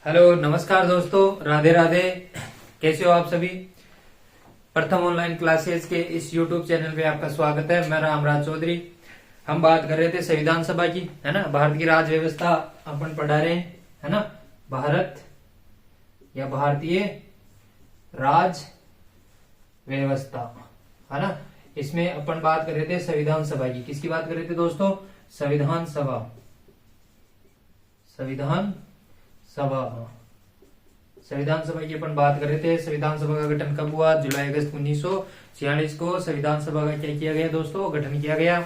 Hello नमस्कार दोस्तों, राधे राधे। कैसे हो आप सभी। प्रथम ऑनलाइन क्लासेस के इस YouTube चैनल पे आपका स्वागत है। मैं रामराज चौधरी। हम बात कर रहे थे संविधान सभा की, है ना। भारत की राज्य व्यवस्था अपन पढ़ा रहे हैं, है ना। भारत या भारतीय राज व्यवस्था, है ना। इसमें अपन बात कर रहे थे संविधान सभा की। किसकी बात कर रहे थे दोस्तों? संविधान सभा। संविधान सभा की अपन बात कर रहे थे। संविधान सभा का गठन कब हुआ? जुलाई अगस्त 1946 को संविधान सभा का क्या किया गया दोस्तों? गठन किया गया।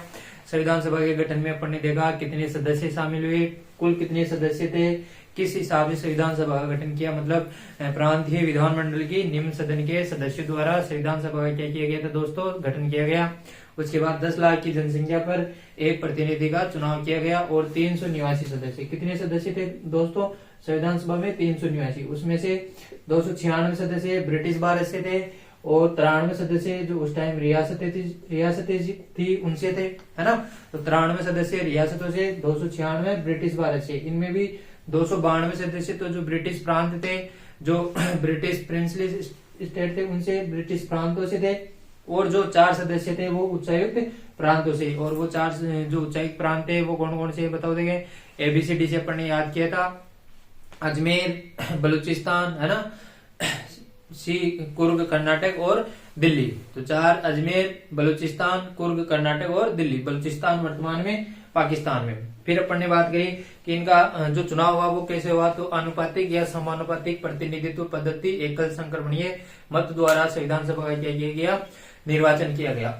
संविधान सभा के गठन में अपन ने देखा कितने सदस्य शामिल हुए, कुल कितने सदस्य थे, किस हिसाब से संविधान सभा का गठन किया, मतलब प्रांतीय विधानमंडल की निम्न सदन के सदस्यों द्वारा संविधान सभा का क्या किया गया था दोस्तों? गठन किया गया। उसके बाद 10 लाख की जनसंख्या पर एक प्रतिनिधि का चुनाव किया गया और 389 सदस्य। कितने सदस्य थे दोस्तों संविधान सभा में? 389। उसमें से 296 सदस्य ब्रिटिश भारत से थे और 93 सदस्य जो उस टाइम रियासतें थी उनसे थे, है ना। तो 93 सदस्य रियासतों से, 296 ब्रिटिश भारत से। इनमें भी 292 सदस्य तो जो ब्रिटिश प्रांत थे, जो ब्रिटिश प्रिंसली स्टेट थे उनसे, ब्रिटिश प्रांतों से थे। और जो 4 सदस्य थे वो उच्चायुक्त प्रांतों से। और वो 4 जो उच्चायुक्त प्रांत थे वो कौन कौन से बताओ देंगे? ABCD से अपन ने याद किया था। अजमेर, बलूचिस्तान, है ना, कुर्ग कर्नाटक और दिल्ली। तो 4 अजमेर, बलूचिस्तान, कुर्ग कर्नाटक और दिल्ली। बलूचिस्तान वर्तमान में पाकिस्तान में। फिर अपन ने बात करी कि इनका जो चुनाव हुआ वो कैसे हुआ? तो अनुपातिक या समानुपातिक प्रतिनिधित्व पद्धति एकल संक्रमणीय मत द्वारा संविधान सभा का क्या किया गया? निर्वाचन किया गया।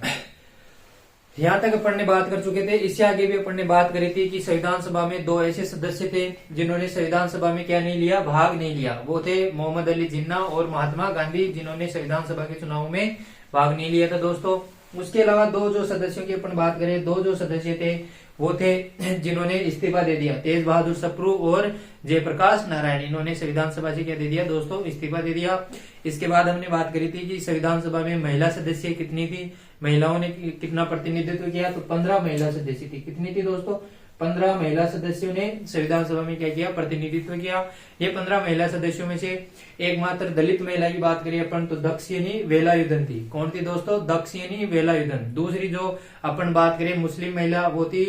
यहाँ तक अपन ने बात कर चुके थे। इससे आगे भी अपन ने बात करी थी कि संविधान सभा में 2 ऐसे सदस्य थे जिन्होंने संविधान सभा में क्या नहीं लिया? भाग नहीं लिया। वो थे मोहम्मद अली जिन्ना और महात्मा गांधी, जिन्होंने संविधान सभा के चुनाव में भाग नहीं लिया था दोस्तों। उसके अलावा 2 जो सदस्यों की अपन बात करें, 2 जो सदस्य थे वो थे जिन्होंने इस्तीफा दे दिया। तेज बहादुर सप्रू और जयप्रकाश नारायण, इन्होंने संविधान सभा से क्या दे दिया दोस्तों? इस्तीफा दे दिया। इसके बाद हमने बात करी थी कि संविधान सभा में महिला सदस्य कितनी थी, महिलाओं ने कितना प्रतिनिधित्व किया? तो 15 महिला सदस्य थी। कितनी थी दोस्तों? 15 महिला सदस्यों ने संविधान सभा में क्या किया? प्रतिनिधित्व किया। ये 15 महिला सदस्यों में से एकमात्र दलित महिला की बात करिए अपन तो दक्षिणी वेलायुधन थी। कौन थी दोस्तों? दक्षिणी वेलायुधन। दूसरी जो अपन बात करें मुस्लिम महिला वो थी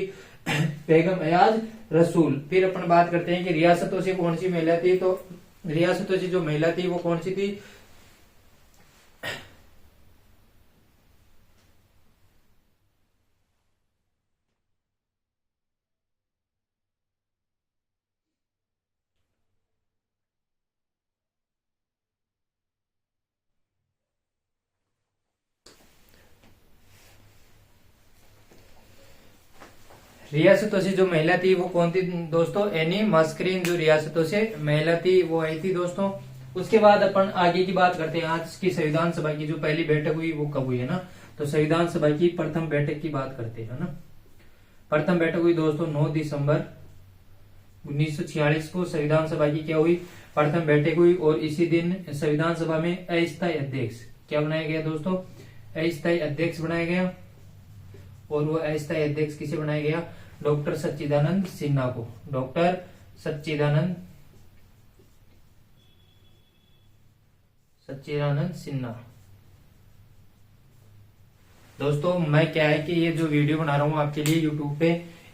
बेगम अयाज रसूल। फिर अपन बात करते हैं कि रियासतों से कौन सी महिला थी। तो रियासतों से जो महिला थी वो कौन सी थी? रियासतों से जो महिला थी वो कौन थी दोस्तों? एनी मस्करीन, जो रियासतों से महिला थी वो आई थी दोस्तों। उसके बाद अपन आगे की बात करते हैं। आज की संविधान सभा की जो पहली बैठक हुई वो कब हुई, है ना। तो संविधान सभा की प्रथम बैठक की बात करते हैं, है ना। प्रथम बैठक हुई दोस्तों 9 दिसंबर 1946 को संविधान सभा की क्या हुई? प्रथम बैठक हुई। और इसी दिन संविधान सभा में अस्थायी अध्यक्ष क्या बनाया गया दोस्तों? अस्थायी अध्यक्ष बनाया गया। और वो अस्थायी अध्यक्ष किसे बनाया गया? डॉक्टर सच्चिदानंद सिन्हा को। डॉक्टर सच्चिदानंद सिन्हा। दोस्तों मैं क्या है कि ये जो वीडियो बना रहा हूँ आपके लिए यूट्यूब पे,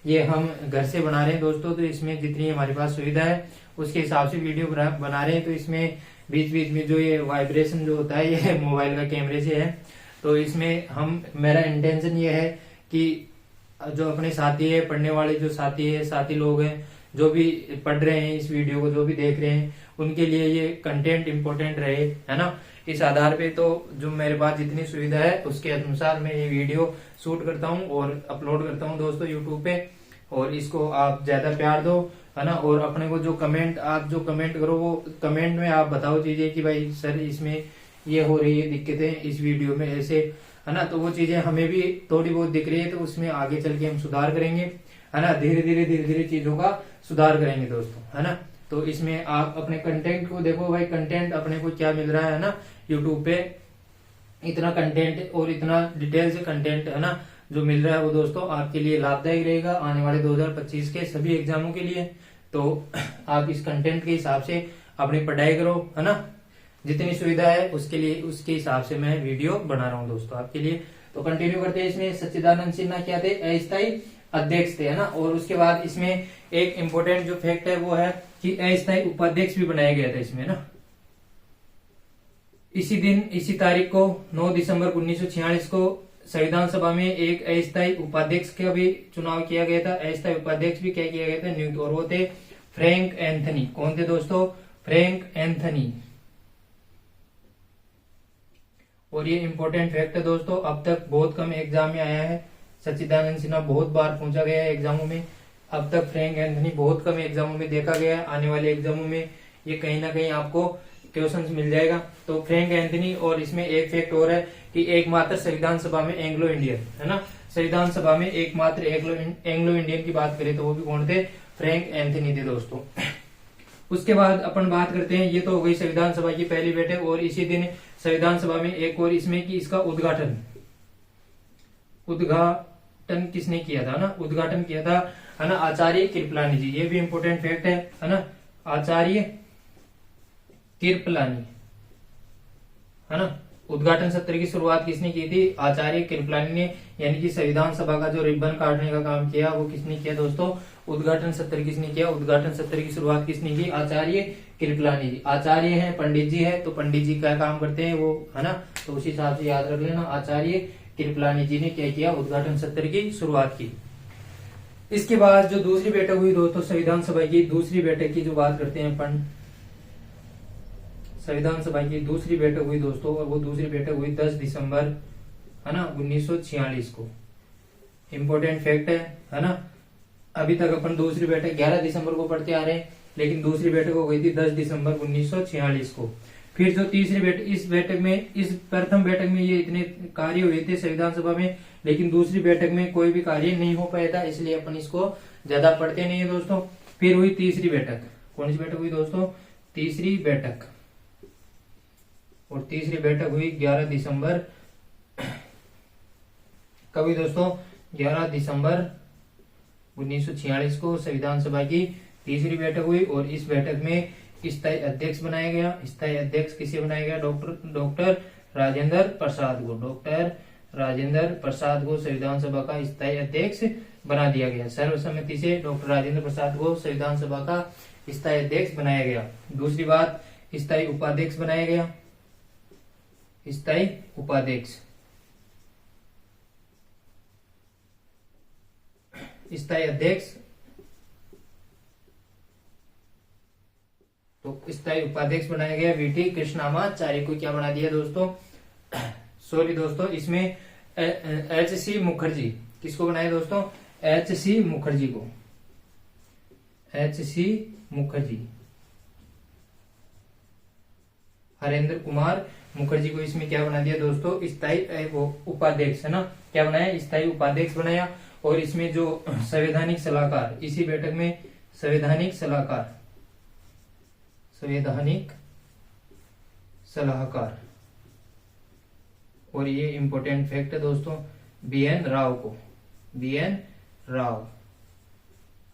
ये हम घर से बना रहे हैं दोस्तों। तो इसमें जितनी हमारे पास सुविधा है उसके हिसाब से वीडियो बना रहे हैं। तो इसमें बीच बीच में जो ये वाइब्रेशन जो होता है ये मोबाइल का कैमरे से है। तो इसमें मेरा इंटेंशन ये है कि जो अपने साथी है, पढ़ने वाले जो साथी लोग हैं, जो भी पढ़ रहे हैं इस वीडियो को, जो भी देख रहे हैं, उनके लिए ये कंटेंट इंपॉर्टेंट रहे, है ना। इस आधार पे तो जो मेरे पास जितनी सुविधा है उसके अनुसार मैं ये वीडियो शूट करता हूँ और अपलोड करता हूँ दोस्तों यूट्यूब पे। और इसको आप ज्यादा प्यार दो, है ना। और अपने को जो कमेंट करो वो कमेंट में आप बताओ चीजें कि भाई सर इसमें ये हो रही है दिक्कतें, इस वीडियो में ऐसे, है ना। तो वो चीजें हमें भी थोड़ी बहुत दिख रही है तो उसमें आगे चल के हम सुधार करेंगे, है ना। धीरे धीरे चीजों का सुधार करेंगे दोस्तों, है ना। तो इसमें आप अपने कंटेंट को देखो भाई, कंटेंट अपने को क्या मिल रहा है ना यूट्यूब पे। इतना कंटेंट और इतना डिटेल से कंटेंट, है ना, जो मिल रहा है वो दोस्तों आपके लिए लाभदायक रहेगा आने वाले 2025 के सभी एग्जामों के लिए। तो आप इस कंटेंट के हिसाब से अपनी पढ़ाई करो, है ना। जितनी सुविधा है उसके लिए उसके हिसाब से मैं वीडियो बना रहा हूँ दोस्तों आपके लिए। तो कंटिन्यू करते हैं। इसमें सच्चिदानंद सिन्हा क्या थे, अस्थायी अध्यक्ष थे, है ना। और उसके बाद इसमें एक इम्पोर्टेंट जो फैक्ट है वो है कि अस्थायी उपाध्यक्ष भी बनाया गया था इसमें ना। इसी दिन इसी तारीख को 9 दिसंबर 1946 को संविधान सभा में एक अस्थायी उपाध्यक्ष का भी चुनाव किया गया था। अस्थायी उपाध्यक्ष भी क्या किया गया था, नियुक्त, और वो थे फ्रैंक एंथनी। कौन थे दोस्तों, फ्रैंक एंथनी। और ये इंपॉर्टेंट फैक्ट है दोस्तों, अब तक बहुत कम एग्जाम में आया है। सच्चिदानंद सिन्हा बहुत बार पूछा गया है एग्जामों में, अब तक फ्रैंक एंथनी बहुत कम एग्जामों में देखा गया है। आने वाले एग्जामों में ये कहीं ना कहीं आपको क्वेश्चंस मिल जाएगा। तो फ्रैंक एंथनी, और इसमें एक फैक्ट और है कि एकमात्र संविधान सभा में एंग्लो इंडियन, है ना, संविधान सभा में एकमात्र एंग्लो इंडियन की बात करें तो वो भी कौन थे, फ्रैंक एंथनी थे दोस्तों। उसके बाद अपन बात करते हैं, ये तो हो गई संविधान सभा की पहली बैठक। और इसी दिन संविधान सभा में एक और इसमें कि इसका उद्घाटन किसने किया था ना, उद्घाटन किया था, है ना, आचार्य कृपलानी जी। ये भी इंपॉर्टेंट फैक्ट है ना, आचार्य कृपलानी, है ना। उद्घाटन सत्र की शुरुआत किसने की थी, आचार्य कृपलानी ने, यानी कि संविधान सभा का जो रिबन काटने का काम किया वो किसने किया दोस्तों, उद्घाटन सत्र किसने किया, उद्घाटन सत्र की शुरुआत किसने की, आचार्य कृपलानी जी। आचार्य है, पंडित जी है, तो पंडित जी क्या काम करते हैं वो, है ना, तो उसी हिसाब से याद रख लेना, आचार्य कृपलानी जी ने क्या किया, उद्घाटन सत्र की शुरुआत की। इसके बाद जो दूसरी बैठक हुई दोस्तों संविधान सभा की, दूसरी बैठक की जो बात करते हैं अपन, संविधान सभा की दूसरी बैठक हुई दोस्तों, और वो दूसरी बैठक हुई 10 दिसंबर, है ना, 1946 को। इम्पोर्टेंट फैक्ट है ना। अभी तक अपन दूसरी बैठक 11 दिसंबर को पढ़ते आ रहे हैं, लेकिन दूसरी बैठक हो गई थी 10 दिसंबर 1946 को। फिर जो तीसरी बैठक, इस बैठक में, इस प्रथम बैठक में ये इतने कार्य हुए थे संविधान सभा में, लेकिन दूसरी बैठक में कोई भी कार्य नहीं हो पाया था, इसलिए अपन इसको ज्यादा पढ़ते नहीं है दोस्तों। फिर हुई तीसरी बैठक, कौन सी बैठक हुई दोस्तों, तीसरी बैठक, और तीसरी बैठक हुई 11 दिसंबर, कब हुई दोस्तों, 11 दिसंबर 1946 को संविधान सभा की तीसरी बैठक हुई। और इस बैठक में स्थायी अध्यक्ष बनाया गया। स्थायी अध्यक्ष किसे बनाया गया, डॉक्टर राजेंद्र प्रसाद को, डॉक्टर राजेंद्र प्रसाद को संविधान सभा का स्थायी अध्यक्ष बना दिया गया। सर्वसम्मति से डॉक्टर राजेंद्र प्रसाद को संविधान सभा का स्थायी अध्यक्ष बनाया गया। दूसरी बात, स्थायी उपाध्यक्ष बनाया गया, स्थायी उपाध्यक्ष, स्थायी अध्यक्ष, तो स्थायी उपाध्यक्ष बनाया गया वीटी कृष्णामाचार्य को। क्या बना दिया दोस्तों, सॉरी दोस्तों, इसमें एच.सी. मुखर्जी, किसको बनाया दोस्तों, एच.सी. मुखर्जी को, एच.सी. मुखर्जी, हरेंद्र कुमार मुखर्जी को इसमें क्या बना दिया दोस्तों, स्थायी उपाध्यक्ष, है ना, क्या बनाया, स्थायी उपाध्यक्ष बनाया। और इसमें जो संवैधानिक सलाहकार, इसी बैठक में संवैधानिक सलाहकार, संवैधानिक सलाहकार, और ये इंपॉर्टेंट फैक्ट है दोस्तों, बी.एन. राव को, बी.एन. राव,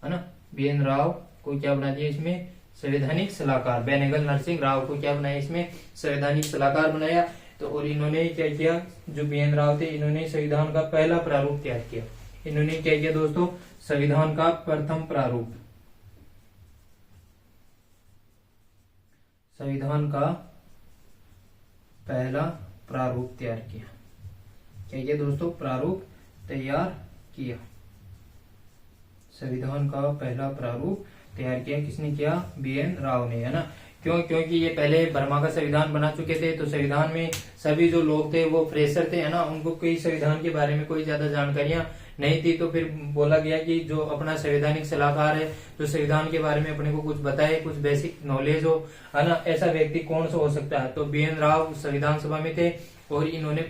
है ना, बी.एन. राव को क्या बना दिया इसमें, संवैधानिक सलाहकार। बेनेगल नरसिंह राव को क्या बनाया इसमें, संवैधानिक सलाहकार बनाया। तो और इन्होंने क्या किया, जो बी.एन. राव थे, इन्होंने संविधान का पहला प्रारूप तैयार किया। इन्होंने क्या किया दोस्तों, संविधान का प्रथम प्रारूप, संविधान का पहला प्रारूप तैयार किया। क्या किया दोस्तों, प्रारूप तैयार किया, संविधान का पहला प्रारूप तैयार किया। किसने किया, बी.एन. राव ने, है ना। क्यों, क्योंकि ये पहले बर्मा का संविधान बना चुके थे, तो संविधान में सभी जो लोग थे वो फ्रेशर थे, है ना, उनको कोई संविधान के बारे में कोई ज्यादा जानकारियां नहीं थी। तो फिर बोला गया कि जो अपना संवैधानिक सलाहकार है, जो संविधान के बारे में अपने को कुछ बताए, कुछ बेसिक नॉलेज हो, है ना, ऐसा व्यक्ति कौन सा हो सकता है। तो बी.एन. राव संविधान सभा में थे, और इन्होंने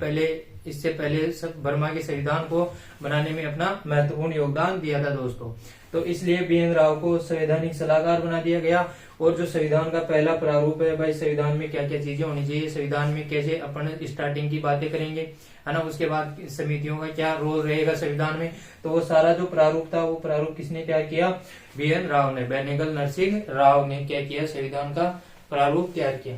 इससे पहले बर्मा के संविधान को बनाने में अपना महत्वपूर्ण योगदान दिया था दोस्तों। तो इसलिए बी.एन. राव को संवैधानिक सलाहकार बना दिया गया। और जो संविधान का पहला प्रारूप है, भाई संविधान में क्या क्या चीजें होनी चाहिए, संविधान में कैसे अपन स्टार्टिंग की बातें करेंगे, है ना, उसके बाद समितियों का क्या रोल रहेगा संविधान में, तो वो सारा जो प्रारूप था, वो प्रारूप किसने तैयार किया, बी.एन. राव ने, बेनेगल नरसिंह राव ने क्या किया, संविधान का प्रारूप तैयार किया।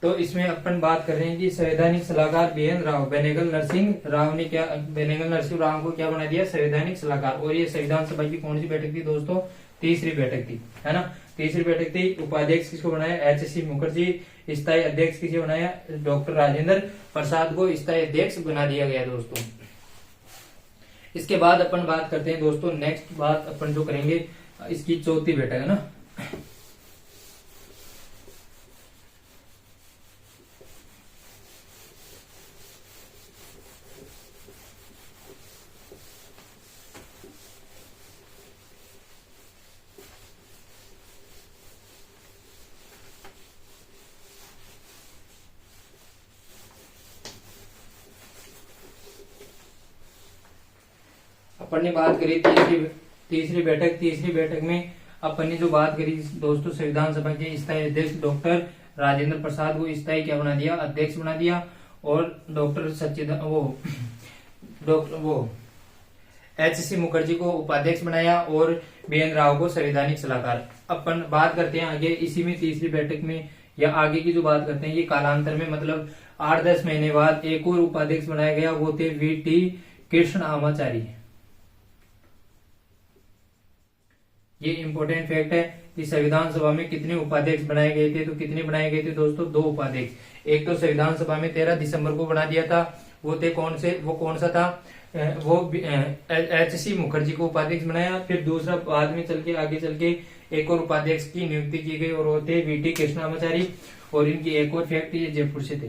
तो इसमें अपन बात कर रहे हैं कि संवैधानिक सलाहकार बीएन राव, बेनेगल नरसिंह राव ने क्या, बेनेगल नरसिंह राव को क्या बना दिया, संवैधानिक सलाहकार। और ये संविधान सभा की कौन सी बैठक थी दोस्तों, तीसरी बैठक थी, है ना, तीसरी बैठक थी। उपाध्यक्ष किसको बनाया, एच.सी. मुखर्जी। स्थायी अध्यक्ष किसे बनाया, डॉक्टर राजेंद्र प्रसाद को स्थायी अध्यक्ष बना दिया गया दोस्तों। इसके बाद अपन बात करते हैं दोस्तों, नेक्स्ट बात अपन जो करेंगे इसकी चौथी बैठक, है ना। अपन ने बात करी तीसरी बैठक में अपन ने जो बात करी दोस्तों, संविधान सभा के स्थायी अध्यक्ष डॉक्टर राजेंद्र प्रसाद को स्थायी क्या बना दिया, अध्यक्ष बना दिया। और डॉक्टर एच.सी. मुखर्जी को उपाध्यक्ष बनाया और बीएन राव को संवैधानिक सलाहकार। अपन बात करते हैं आगे इसी में तीसरी बैठक में, या आगे की जो बात करते हैं ये कालांतर में, मतलब 8-10 महीने बाद एक और उपाध्यक्ष बनाया गया, वो थे वी.टी. कृष्ण आमाचारी। ये इंपॉर्टेंट फैक्ट है कि संविधान सभा में कितने उपाध्यक्ष बनाए गए थे, तो कितने बनाए गए थे दोस्तों, 2 उपाध्यक्ष। एक तो संविधान सभा में 13 दिसंबर को बना दिया था, वो थे कौन से, वो कौन सा था, वो एच.सी. मुखर्जी को उपाध्यक्ष बनाया। फिर दूसरा बाद में चल के आगे चल के एक और उपाध्यक्ष की नियुक्ति की गई और वो थे वी.टी. कृष्णामाचारी। और इनकी एक और फैक्ट, ये जयपुर से थे,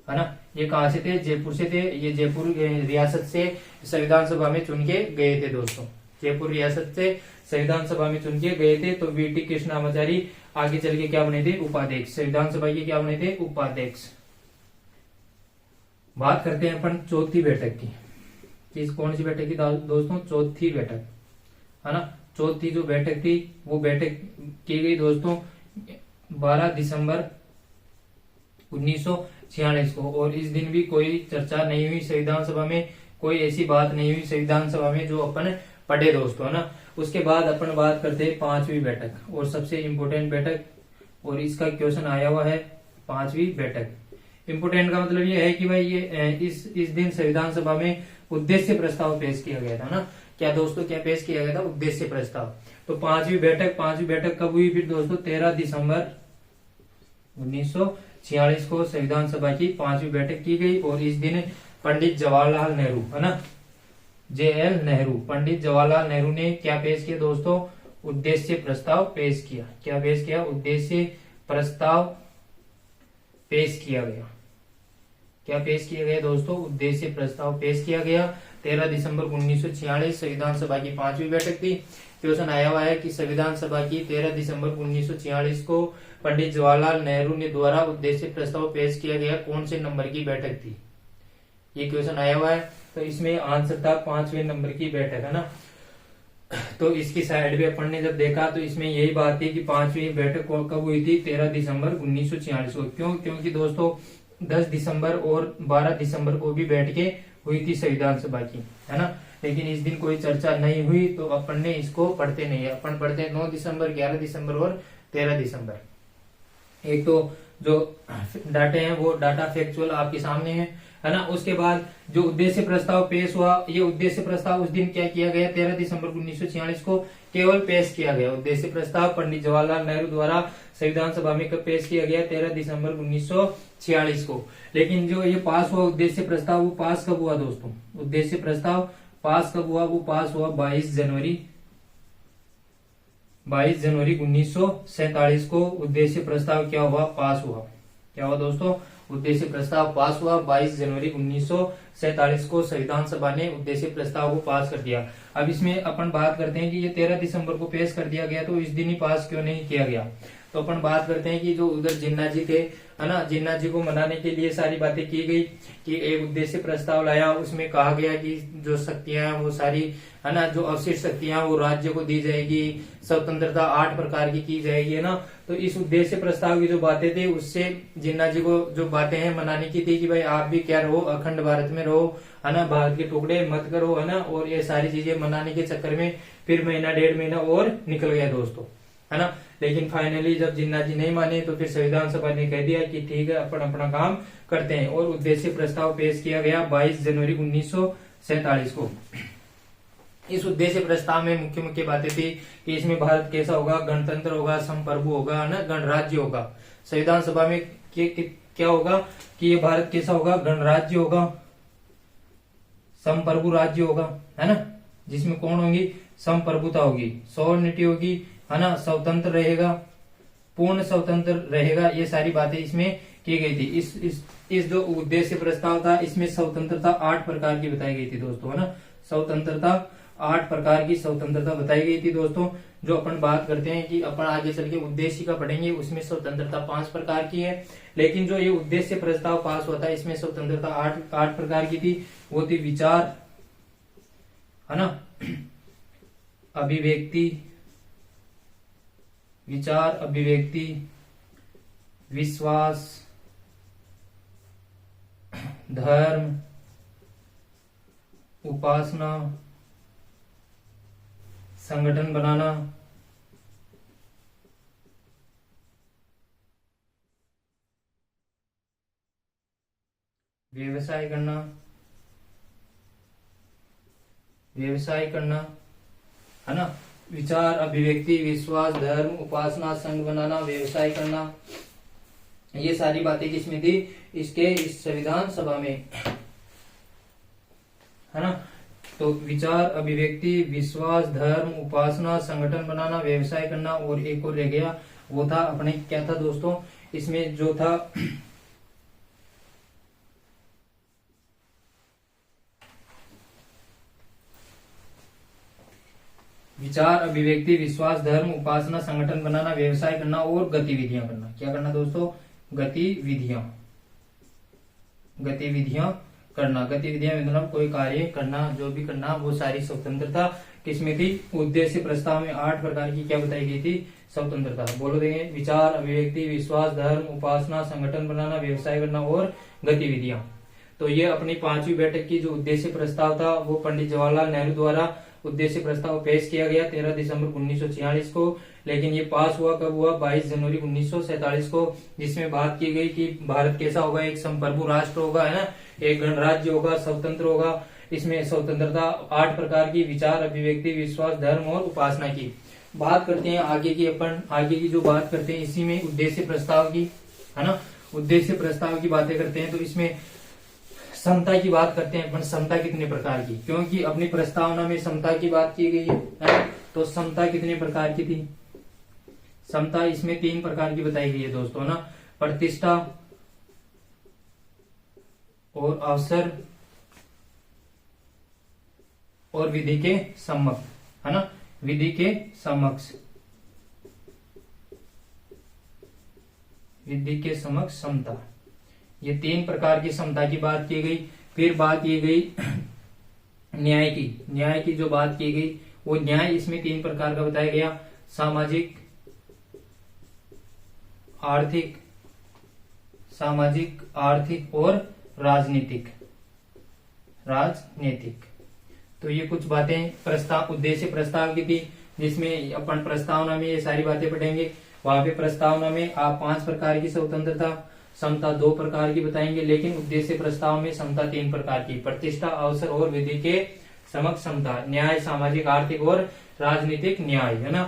है ना, ये कहां से थे, जयपुर से थे। ये जयपुर रियासत से संविधान सभा में चुन के गए थे दोस्तों, जयपुर रियासत से संविधान सभा में चुन के गए थे। तो वी.टी. कृष्णामाचारी आगे चल के क्या बने थे, उपाध्यक्ष, संविधान सभा के क्या बने थे, उपाध्यक्ष। बात करते हैं अपन चौथी बैठक की, किस कौन सी बैठक की दोस्तों, चौथी बैठक, है ना। चौथी जो बैठक थी वो बैठक की गई दोस्तों 12 दिसंबर 1946 को। और इस दिन भी कोई चर्चा नहीं हुई संविधान सभा में, कोई ऐसी बात नहीं हुई संविधान सभा में जो अपन पढ़े दोस्तों, है ना। उसके बाद अपन बात करते हैं पांचवी बैठक, और सबसे इम्पोर्टेंट बैठक, और इसका क्वेश्चन आया हुआ है, पांचवी बैठक। इम्पोर्टेंट का मतलब ये है कि भाई ये इस दिन संविधान सभा में उद्देश्य प्रस्ताव पेश किया गया था ना। क्या दोस्तों, क्या पेश किया गया था, उद्देश्य प्रस्ताव। तो पांचवी बैठक कब हुई फिर दोस्तों, 13 दिसंबर 1946 को संविधान सभा की पांचवी बैठक की गई। और इस दिन पंडित जवाहरलाल नेहरू, है ना, JL नेहरू, पंडित जवाहरलाल नेहरू ने क्या पेश किया दोस्तों, उद्देश्य प्रस्ताव पेश किया। क्या पेश किया, उद्देश्य प्रस्ताव पेश किया गया। क्या पेश किया गया दोस्तों, उद्देश्य प्रस्ताव पेश किया गया। 13 दिसंबर 1946 संविधान सभा की पांचवी बैठक थी। क्वेश्चन आया हुआ है कि संविधान सभा की 13 दिसंबर 1946 को पंडित जवाहरलाल नेहरू ने द्वारा उद्देश्य प्रस्ताव पेश किया गया, कौन से नंबर की बैठक थी, ये क्वेश्चन आया हुआ है। तो इसमें आंसर था 5वें नंबर की बैठक, है ना। तो इसकी साइड में अपन ने जब देखा तो इसमें यही बात थी कि पांचवी बैठक कब हुई थी, 13 दिसंबर 1946 को। क्यों, क्योंकि दोस्तों 10 दिसंबर और 12 दिसंबर को भी बैठ के हुई थी संविधान सभा की, है ना। लेकिन इस दिन कोई चर्चा नहीं हुई, तो अपन ने इसको पढ़ते नहीं है। अपन पढ़ते हैं 9 दिसंबर, 11 दिसंबर और 13 दिसंबर। एक तो जो डाटे हैं वो डाटा फैक्चुअल आपके सामने है ना। उसके बाद जो उद्देश्य प्रस्ताव पेश हुआ, ये उद्देश्य प्रस्ताव उस दिन क्या किया गया, 13 दिसंबर 1946 को केवल पेश किया गया। उद्देश्य प्रस्ताव पंडित जवाहरलाल नेहरू द्वारा संविधान सभा में कब पेश किया गया, 13 दिसंबर 1946 को। लेकिन जो ये पास हुआ उद्देश्य प्रस्ताव, वो पास कब हुआ दोस्तों, उद्देश्य प्रस्ताव पास कब हुआ, वो पास हुआ 22 जनवरी 1947 को। उद्देश्य प्रस्ताव क्या हुआ, पास हुआ। क्या हुआ दोस्तों, उद्देश्य प्रस्ताव पास हुआ 22 जनवरी 1947 को संविधान सभा ने उद्देश्य प्रस्ताव को पास कर दिया। अब इसमें अपन बात करते हैं कि ये 13 दिसंबर को पेश कर दिया गया, तो इस दिन ही पास क्यों नहीं किया गया। तो अपन बात करते हैं कि जो उधर जिन्ना जी थे है ना, जिन्ना जी को मनाने के लिए सारी बातें की गई कि एक उद्देश्य प्रस्ताव लाया, उसमें कहा गया कि जो शक्तियां वो सारी, है ना, जो अवशिष्ट शक्तियां वो राज्य को दी जाएगी, स्वतंत्रता 8 प्रकार की जाएगी, है ना। तो इस उद्देश्य प्रस्ताव की जो बातें थी उससे जिन्ना जी को जो बातें हैं मनाने की थी कि भाई आप भी क्या रहो, अखंड भारत में रहो, है ना, भारत के टुकड़े मत करो, है ना। और ये सारी चीजें मनाने के चक्कर में फिर महीना 1.5 महीना और निकल गया दोस्तों, है ना। लेकिन फाइनली जब जिन्ना जी नहीं माने तो फिर संविधान सभा ने कह दिया कि ठीक है, अपन अपना काम करते हैं, और उद्देश्य प्रस्ताव पेश किया गया 22 जनवरी 1947 को। इस उद्देश्य प्रस्ताव में मुख्य मुख्य बातें थी कि इसमें भारत कैसा होगा, गणतंत्र होगा, संप्रभु होगा, है ना, गणराज्य होगा। संविधान सभा में क्या होगा कि ये भारत कैसा होगा, गणराज्य होगा, संप्रभु राज्य होगा, है ना, जिसमें कौन होगी, संप्रभुता होगी, सॉवरेनिटी होगी, है ना, स्वतंत्र रहेगा, पूर्ण स्वतंत्र रहेगा। ये सारी बातें इसमें की गई थी। इस जो उद्देश्य प्रस्ताव था इसमें स्वतंत्रता 8 प्रकार की बताई गई थी दोस्तों, है ना। स्वतंत्रता 8 प्रकार की स्वतंत्रता बताई गई थी दोस्तों। जो अपन बात करते हैं कि अपन आगे चल के उद्देश्य का पढ़ेंगे, उसमें स्वतंत्रता 5 प्रकार की है, लेकिन जो ये उद्देश्य प्रस्ताव पास हुआ था इसमें स्वतंत्रता 8 प्रकार की थी। वो थी विचार, है ना, अभिव्यक्ति, विचार, अभिव्यक्ति, विश्वास, धर्म, उपासना, संगठन बनाना, व्यवसाय करना, है ना। विचार, अभिव्यक्ति, विश्वास, धर्म, उपासना, संघ बनाना, व्यवसाय करना, ये सारी बातें किसमें थी, इस संविधान सभा में, है ना। तो विचार, अभिव्यक्ति, विश्वास, धर्म, उपासना, संगठन बनाना, व्यवसाय करना, और एक और रह गया, वो था अपने क्या था दोस्तों, इसमें जो था विचार, अभिव्यक्ति, विश्वास, धर्म, उपासना, संगठन बनाना, व्यवसाय करना और गतिविधियां करना। क्या करना दोस्तों, गतिविधियां करना। गतिविधियां मतलब कोई कार्य करना, जो भी करना, वो सारी स्वतंत्रता किसमें थी, उद्देश्य प्रस्ताव में 8 प्रकार की क्या बताई गई थी, स्वतंत्रता। बोलो देंगे, विचार, अभिव्यक्ति, विश्वास, धर्म, उपासना, संगठन बनाना, व्यवसाय करना और गतिविधियां। तो ये अपनी 5वीं बैठक की जो उद्देश्य प्रस्ताव था वो पंडित जवाहरलाल नेहरू द्वारा उद्देश्य प्रस्ताव पेश किया गया 13 दिसंबर 1946 को, लेकिन ये पास हुआ कब हुआ, 22 जनवरी 1947 को, जिसमें बात की गई कि भारत कैसा होगा, एक संप्रभु राष्ट्र होगा, है ना, एक गणराज्य होगा, स्वतंत्र होगा। इसमें स्वतंत्रता 8 प्रकार की, विचार, अभिव्यक्ति, विश्वास, धर्म और उपासना की बात करते हैं। आगे की जो बात करते हैं इसी में उद्देश्य प्रस्ताव की, है ना, उद्देश्य प्रस्ताव की बातें करते हैं। तो इसमें समता की बात करते हैं अपन, समता कितने प्रकार की, क्योंकि अपनी प्रस्तावना में समता की बात की गई है। तो समता कितने प्रकार की थी, समता इसमें 3 प्रकार की बताई गई है दोस्तों, ना, प्रतिष्ठा और अवसर और विधि के सम्मुख, है ना, विधि के समक्ष, विधि के समक्ष समता। ये 3 प्रकार की समता की बात की गई। फिर बात की गई न्याय की जो बात की गई, वो न्याय इसमें 3 प्रकार का बताया गया, सामाजिक, आर्थिक और राजनीतिक। तो ये कुछ बातें उद्देश्य प्रस्ताव की थी, जिसमें अपन प्रस्तावना में ये सारी बातें पढ़ेंगे। वहां पे प्रस्तावना में आप 5 प्रकार की स्वतंत्रता, समता 2 प्रकार की बताएंगे, लेकिन उद्देश्य प्रस्ताव में समता 3 प्रकार की, प्रतिष्ठा, अवसर और विधि के समक्ष समता, न्याय, सामाजिक, आर्थिक और राजनीतिक न्याय, है ना।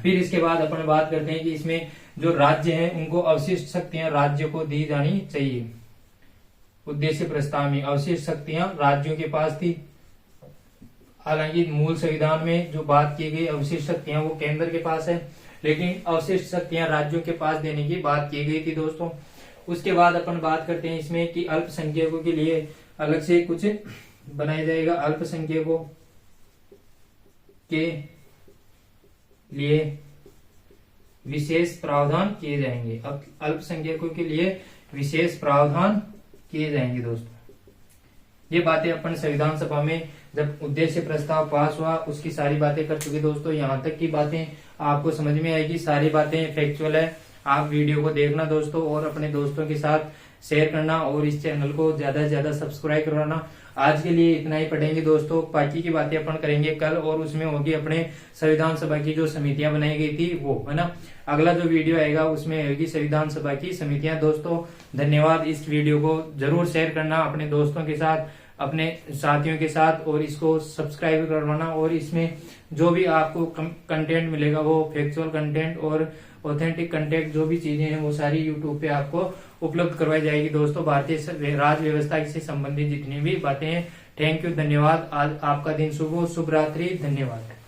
फिर इसके बाद अपन बात करते हैं कि इसमें जो राज्य हैं उनको अवशिष्ट शक्तियां राज्य को दी जानी चाहिए। उद्देश्य प्रस्ताव में अवशिष्ट शक्तियां राज्यों के पास थी, हालांकि मूल संविधान में जो बात की गई अवशिष्ट शक्तियां वो केंद्र के पास है, लेकिन अवशिष्ट शक्तियां राज्यों के पास देने की बात की गई थी दोस्तों। उसके बाद अपन बात करते हैं इसमें कि अल्पसंख्यकों के लिए अलग से कुछ बनाया जाएगा। अल्पसंख्यकों के लिए विशेष प्रावधान किए जाएंगे। अब अल्पसंख्यकों के लिए विशेष प्रावधान किए जाएंगे दोस्तों। ये बातें अपन संविधान सभा में जब उद्देश्य प्रस्ताव पास हुआ उसकी सारी बातें कर चुके दोस्तों। यहाँ तक की बातें आपको समझ में आएगी, सारी बातें फैक्चुअल है। आप वीडियो को देखना दोस्तों और अपने दोस्तों के साथ शेयर करना और इस चैनल को ज्यादा से ज्यादा सब्सक्राइब करवाना। आज के लिए इतना ही पढ़ेंगे दोस्तों, बाकी की बातें अपन करेंगे कल, और उसमें होगी अपने संविधान सभा की जो समितियां बनाई गई थी वो, है ना। अगला जो वीडियो आएगा उसमें होगी संविधान सभा की समितियां। दोस्तों धन्यवाद। इस वीडियो को जरूर शेयर करना अपने दोस्तों के साथ, अपने साथियों के साथ, और इसको सब्सक्राइब करवाना। और इसमें जो भी आपको कंटेंट मिलेगा वो फैक्चुअल कंटेंट और ऑथेंटिक कंटेंट, जो भी चीजें हैं वो सारी यूट्यूब पे आपको उपलब्ध करवाई जाएगी दोस्तों। भारतीय राज व्यवस्था से संबंधित जितनी भी बातें हैं। थैंक यू, धन्यवाद। आज आपका दिन शुभ हो, शुभ रात्रि, धन्यवाद।